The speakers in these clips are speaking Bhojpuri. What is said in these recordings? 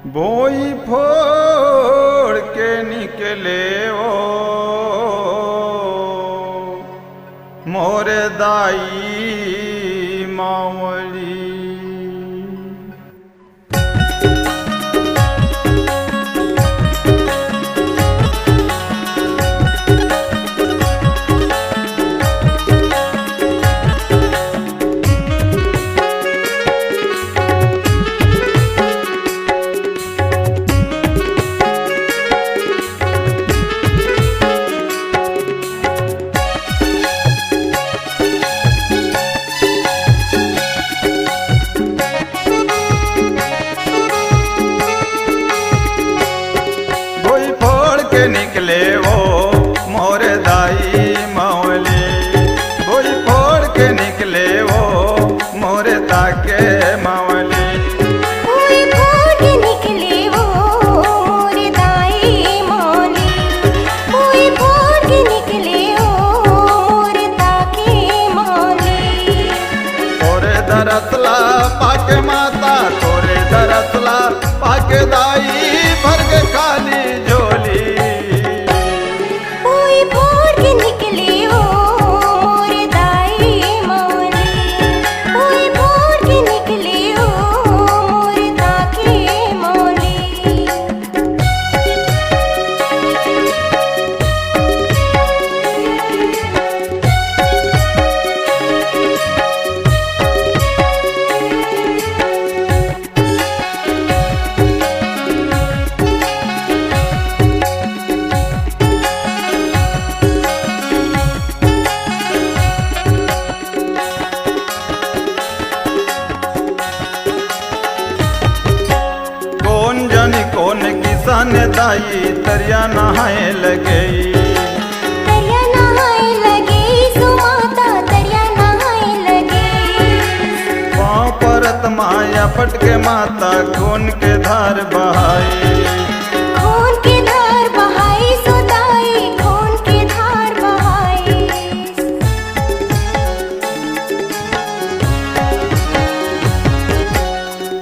बोई फोड़ के निकले ओ मोरे दाई मावली। निकले वो मोरे दाई मावली, बोई फोड़ के निकले वो मोरे ताके मावली। बोई फोड़ के निकले वो मोरे दाई मावली, बोई फोड़ के निकले वो मोरे ताके मावली। तोरे दरतला पाके माता, तोरे दरतला पाके दाई भर के खाली झोली। कौन किसान दाई तरिया नहाए लगे, तरिया नहाए लगे सो माता तरिया नहाए लगे। पाँव परत माया पटके माता खून के धार बहाई, खून के धार बहाई सो दाई खून के धार बहाई।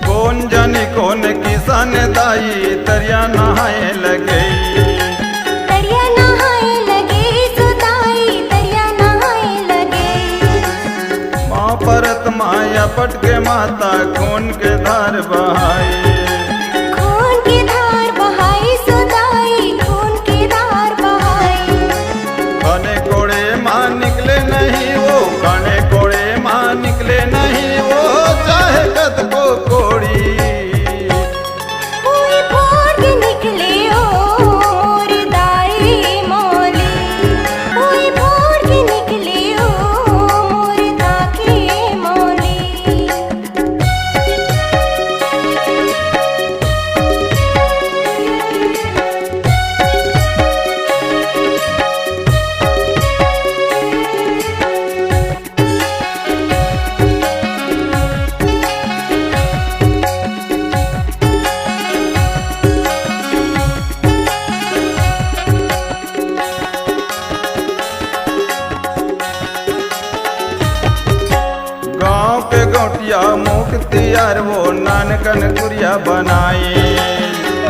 कौन जाने कौन किसान दाई तरिया नहाए लगे, तरिया नहाए लगे सो दाई तरिया नहाए लगे। माँ परत माया पटके माता खून के धार बहाई, खून के धार बहाई सो दाई खून के धार बहाई। खाने कोड़े माँ निकले नहीं वो, खाने कोड़े माँ निकले नहीं वो, चाहे कद को कोड़ी। गौटिया मुक्ति यार वो नानकन गुड़िया बनाई,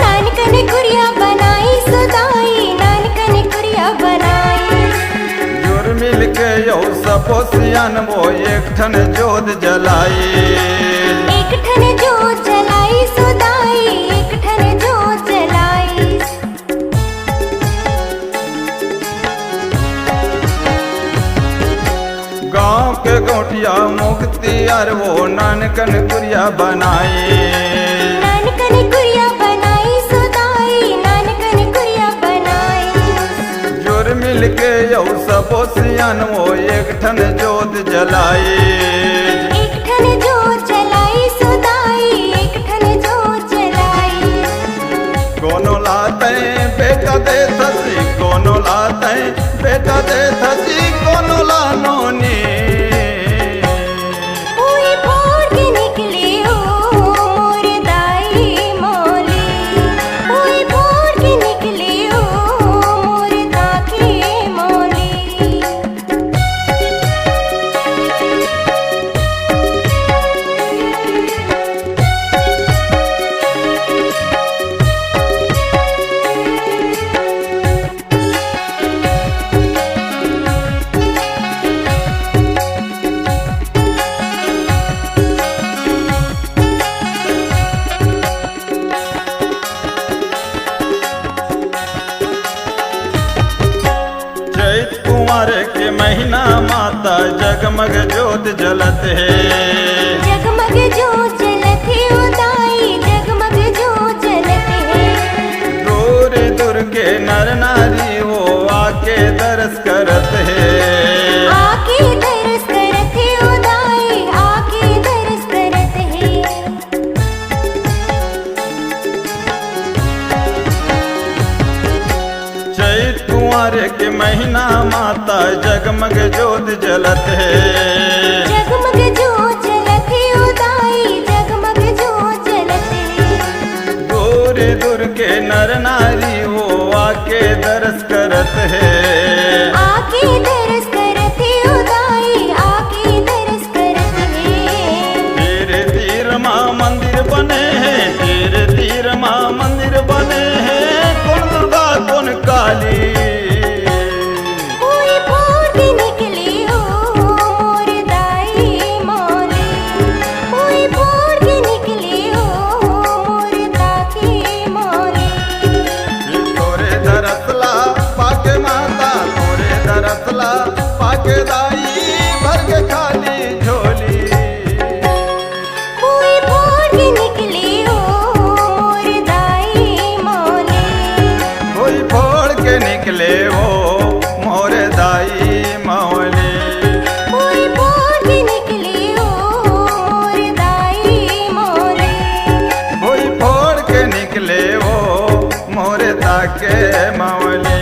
नानकन गुड़िया बनाई सदाई नानकन गुड़िया बनाई। जोर मिल के यौ सपोसियान वो एक ठन जोत जलाई, एक ठन जोत जलाई सदाई एक ठन जोत जलाई। गाँव के गौटिया मुक्ति यार वो नानकन गुड़िया बनाई, नानकन गुड़िया बनाई सदाई नानकन गुड़िया बनाई। जोर मिल के यौ सपोसियान वो एक ठन जोत जलाई, एक ठन जोत जलाई सदाई एक ठन जोत जलाई। कोनो लाते बेटा दे थसी, कोनो लाते बेटा दे थसी, कोनो लानो नी। बोई फोड़ के निकले ओ मोरे दाई मावली, बोई फोड़ के निकले ओ मोरे ताके मावली। जगमग जोत जलत है। जगमग जोत जलत है ओ दाई, जगमग जोत जलत है। दूर दूर के नर नारी वो आके दर्श करत है। आके दर्श करत है ओ दाई, आके दर्श करत है। चैत कुंवर के महीना माता जगमग जोत जलत है। जगमग जोत जलत है ओ दाई, जगमग जोत जलत है। दूर दूर के नर नारी वो आके दर्श करत है। आके दर्श करत है ओ दाई, आके दर्श करत है। तीर तीर माँ मंदिर बने हैं, तीर तीर माँ मंदिर बने हैं। कौन दुर्गा कौन काली, कोई भोर के निकले हो मोर दाई मौली। कोई भोर के निकले हो मोर दाती मौली। तोरे दरसला पाके माता, तोरे दरसला पाके दाई भर के खाली झोली। कोई भोर के निकले हो मोर दाई मौली। कोई फोड़ के निकले हो मोर दाई मौली। कोई भोर के निकले हो मोर दाई मौली। कोई फोड़ के निकले हो मोर ताके मौली।